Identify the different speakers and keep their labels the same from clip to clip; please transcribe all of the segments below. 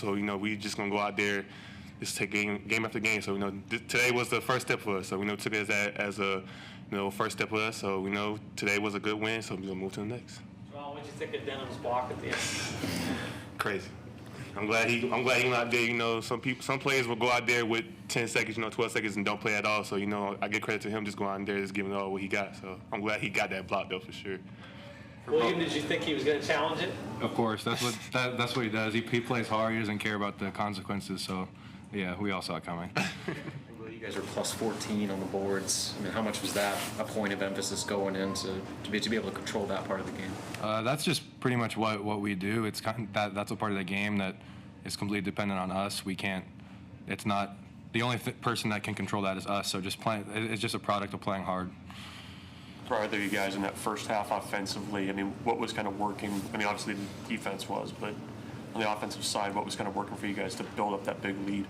Speaker 1: So, we just going to go out there, just take game after game. So, today was the first step for us. So, took it as a, first step for us. So, today was a good win. So, we're going to move to the next.
Speaker 2: John, what did you think of Denham's block at the end?
Speaker 1: Crazy. I'm glad he went out there. Some players will go out there with 10 seconds, 12 seconds, and don't play at all. So, I give credit to him just going out there, just giving all what he got. So, I'm glad he got that block, though, for sure.
Speaker 2: William, did you think he was going to challenge it?
Speaker 3: Of course. That's what he does. He plays hard. He doesn't care about the consequences. So, yeah, we all saw it coming.
Speaker 4: Well, you guys are plus 14 on the boards. I mean, how much was that a point of emphasis going into to be able to control that part of the game?
Speaker 3: That's just pretty much what we do. It's that's a part of the game that is completely dependent on us. We can't. It's not the only person that can control that is us. So just playing. It's just a product of playing hard.
Speaker 5: For either of you guys in that first half offensively, I mean, what was kind of working? I mean, obviously the defense was, but on the offensive side, what was kind of working for you guys to build up that big lead?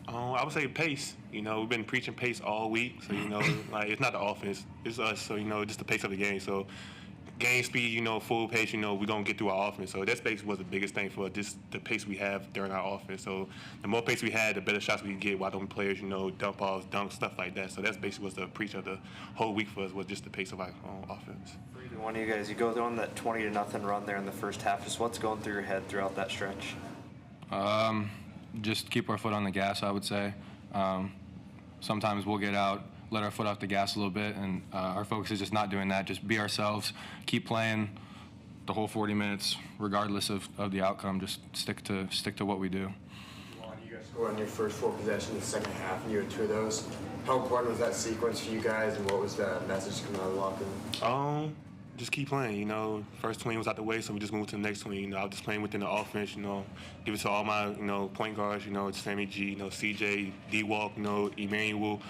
Speaker 1: I would say pace. We've been preaching pace all week. So, it's not the offense. It's us. So, just the pace of the game. So, game speed, full pace, we're going to get through our offense. So, that pace was the biggest thing for us, just the pace we have during our offense. So, the more pace we had, the better shots we could get while them players, dump balls, dunks, stuff like that. So, that's basically was the preach of the whole week for us, was just the pace of our own offense.
Speaker 6: For either one of you guys, you go on that 20-0 run there in the first half. Just what's going through your head throughout that stretch?
Speaker 3: Just keep our foot on the gas, I would say. Sometimes we'll get out, let our foot off the gas a little bit, and our focus is just not doing that. Just be ourselves, keep playing the whole 40 minutes, regardless of the outcome. Just stick to what we do.
Speaker 7: You guys scored on your first 4 possessions in the second half, and you had 2 of those. How important was that sequence for you guys, and what was the message coming out of the locker room?
Speaker 1: Just keep playing. First 20 was out the way, so we just moved to the next 20. I was just playing within the offense. Give it to all my point guards. It's Sammy G, CJ, D-Walk, Emmanuel.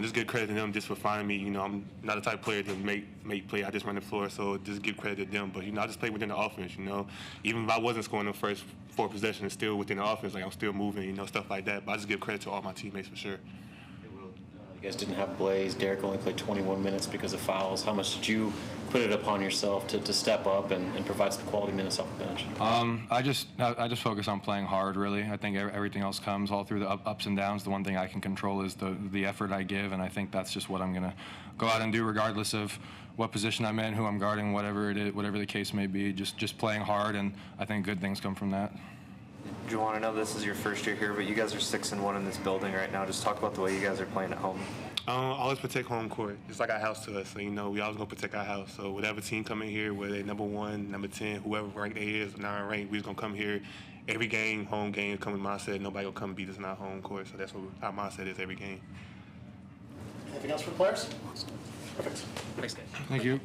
Speaker 1: Just give credit to them just for finding me. I'm not the type of player to make play. I just run the floor, so just give credit to them. But I just play within the offense. Even if I wasn't scoring the first 4 possessions, still within the offense, I'm still moving. Stuff like that. But I just give credit to all my teammates for sure.
Speaker 4: You guys didn't have Blaze. Derek only played 21 minutes because of fouls. How much did you put it upon yourself to step up and provide some quality minutes off the bench?
Speaker 3: I just focus on playing hard, really. I think everything else comes all through the ups and downs. The one thing I can control is the effort I give, and I think that's just what I'm going to go out and do regardless of what position I'm in, who I'm guarding, whatever it is, whatever the case may be. Just playing hard, and I think good things come from that.
Speaker 6: Juwan, I know this is your first year here, but you guys are 6-1 in this building right now. Just talk about the way you guys are playing at home.
Speaker 1: Always protect home court. It's like our house to us. So, we always going to protect our house. So, whatever team come in here, whether they're number 1, number 10, whoever rank they is, non-ranked, we're just going to come here. Every game, home game, come with mindset. Nobody will come beat us in our home court. So, that's what our mindset is every game.
Speaker 2: Anything else for players? Perfect.
Speaker 4: Thanks, guys.
Speaker 3: Thank you.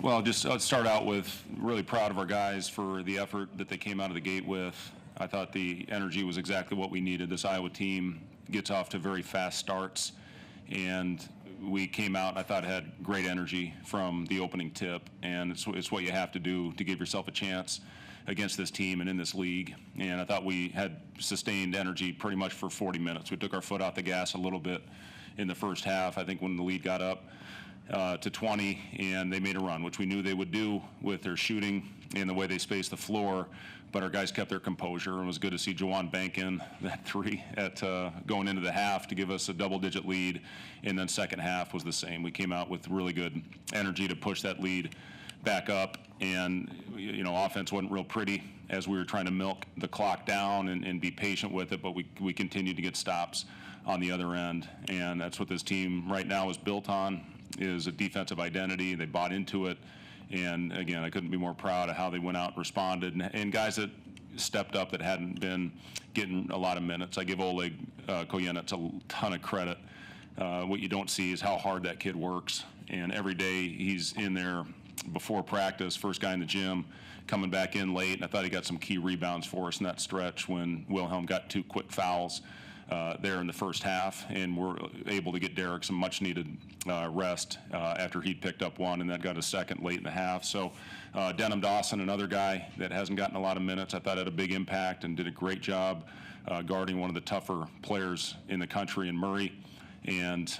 Speaker 8: Well, just I'll start out with really proud of our guys for the effort that they came out of the gate with. I thought the energy was exactly what we needed. This Iowa team gets off to very fast starts, and we came out, I thought, had great energy from the opening tip, and it's what you have to do to give yourself a chance against this team and in this league. And I thought we had sustained energy pretty much for 40 minutes. We took our foot off the gas a little bit in the first half. I think when the lead got up to 20, and they made a run, which we knew they would do with their shooting and the way they spaced the floor, but our guys kept their composure, and it was good to see Juwan bank in that three at going into the half to give us a double-digit lead, and then second half was the same. We came out with really good energy to push that lead back up, and offense wasn't real pretty as we were trying to milk the clock down and be patient with it, but we continued to get stops on the other end, and that's what this team right now is built on, is a defensive identity. They bought into it, and again, I couldn't be more proud of how they went out and responded, and guys that stepped up that hadn't been getting a lot of minutes. I give Oleg Koyenets a ton of credit. What you don't see is how hard that kid works, and every day he's in there before practice, first guy in the gym, coming back in late, and I thought he got some key rebounds for us in that stretch when Wilhelm got 2 quick fouls there in the first half, and we're able to get Derek some much-needed rest after he'd picked up one, and that got a second late in the half. So Denham Dawson, another guy that hasn't gotten a lot of minutes, I thought had a big impact and did a great job guarding one of the tougher players in the country in Murray. And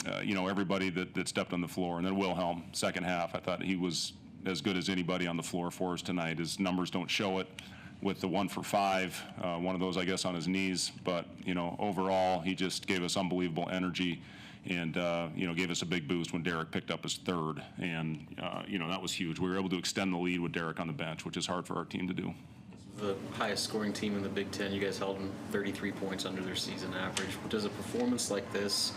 Speaker 8: everybody that stepped on the floor. And then Wilhelm, second half, I thought he was as good as anybody on the floor for us tonight. His numbers don't show it with the 1 for 5, one of those, I guess, on his knees. But, overall, he just gave us unbelievable energy and, gave us a big boost when Derek picked up his third. And, that was huge. We were able to extend the lead with Derek on the bench, which is hard for our team to do.
Speaker 4: The highest scoring team in the Big Ten. You guys held them 33 points under their season average. Does a performance like this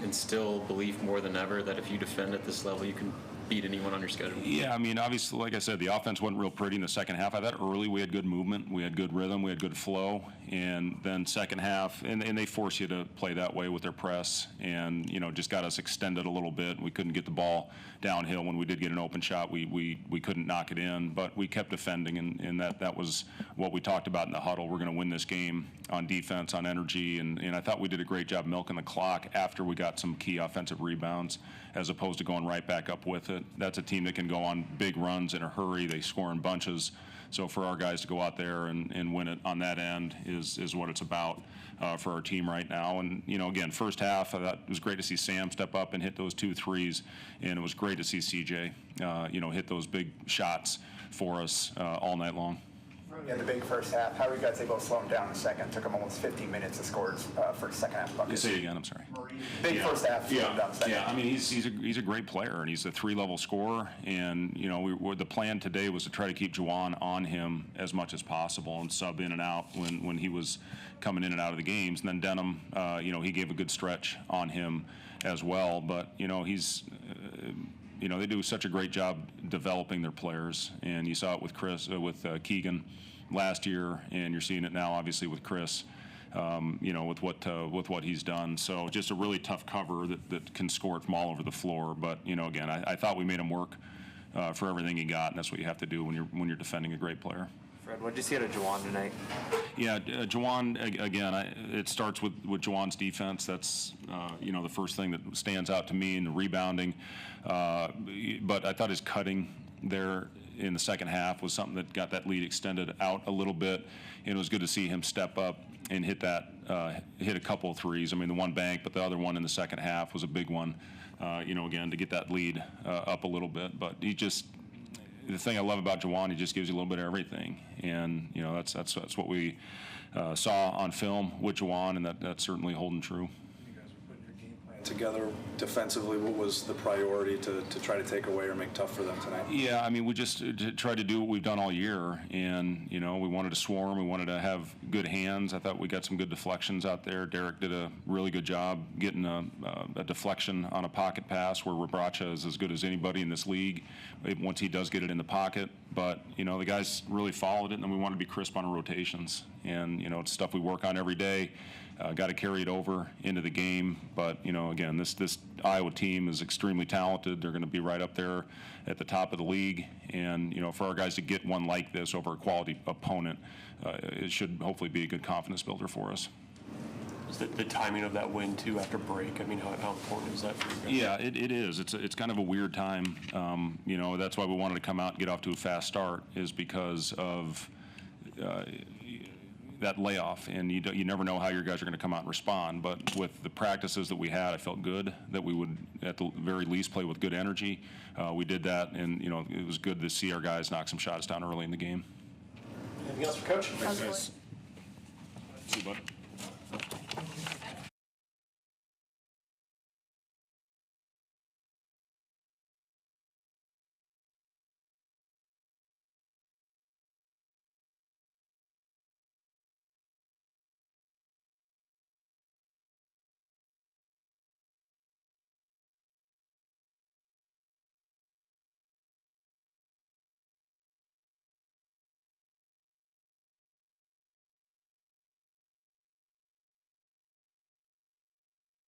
Speaker 4: instill belief more than ever that if you defend at this level, you can beat anyone on your schedule?
Speaker 8: Yeah, I mean, obviously, like I said, the offense wasn't real pretty in the second half. I thought early we had good movement, we had good rhythm, we had good flow, and then second half, and they force you to play that way with their press, and just got us extended a little bit. We couldn't get the ball downhill. When we did get an open shot, we couldn't knock it in, but we kept defending, and that was what we talked about in the huddle. We're going to win this game on defense, on energy, and I thought we did a great job milking the clock after we got some key offensive rebounds, as opposed to going right back up with it. That's a team that can go on big runs in a hurry. They score in bunches. So for our guys to go out there and win it on that end is what it's about for our team right now. And, again, first half, I thought it was great to see Sam step up and hit those 2 threes, and it was great to see CJ, hit those big shots for us all night long.
Speaker 9: In the big first half, how were you guys able to slow him down in the second? It took him almost 15 minutes to score his first second half bucket.
Speaker 8: Say it again, I'm sorry.
Speaker 9: Big first half, slow him down the second.
Speaker 8: Yeah, I mean, he's a great player, and he's a 3-level scorer, and, the plan today was to try to keep Juwan on him as much as possible and sub in and out when he was coming in and out of the games. And then Denham, he gave a good stretch on him as well, but, he's they do such a great job developing their players, and you saw it with Keegan last year, and you're seeing it now, obviously, with Chris, with what he's done. So just a really tough cover that can score it from all over the floor. But again, I thought we made him work for everything he got, and that's what you have to do when you're defending a great player.
Speaker 6: Fred, what did you see out of Juwan tonight?
Speaker 8: Yeah, Juwan, again, it starts with Juwan's defense. That's, the first thing that stands out to me, in the rebounding. But I thought his cutting there in the second half was something that got that lead extended out a little bit, and it was good to see him step up and hit a couple of threes. I mean, the one bank, but the other one in the second half was a big one, again, to get that lead up a little bit. But the thing I love about Juwan, he just gives you a little bit of everything, and that's what we saw on film with Juwan, and that's certainly holding true.
Speaker 10: You guys were putting your game plan together defensively. What was the priority to try to take away or make tough for them tonight?
Speaker 8: Yeah, I mean, we just tried to do what we've done all year, and we wanted to swarm. We wanted to have good hands. I thought we got some good deflections out there. Derek did a really good job getting a deflection on a pocket pass where Rabracha is as good as anybody in this league once he does get it in the pocket. But, the guys really followed it, and then we want to be crisp on our rotations. And, it's stuff we work on every day. Got to carry it over into the game. But, again, this Iowa team is extremely talented. They're going to be right up there at the top of the league. And, for our guys to get one like this over a quality opponent, it should hopefully be a good confidence builder for us.
Speaker 5: Is the timing of that win, too, after break, I mean, how important is that for you guys?
Speaker 8: Yeah, it is. It's kind of a weird time. That's why we wanted to come out and get off to a fast start, is because of that layoff, and you never know how your guys are going to come out and respond. But with the practices that we had, I felt good that we would, at the very least, play with good energy. We did that, and it was good to see our guys knock some shots down early in the game.
Speaker 2: Anything else for Coach?
Speaker 8: Thanks, guys. See you, bud.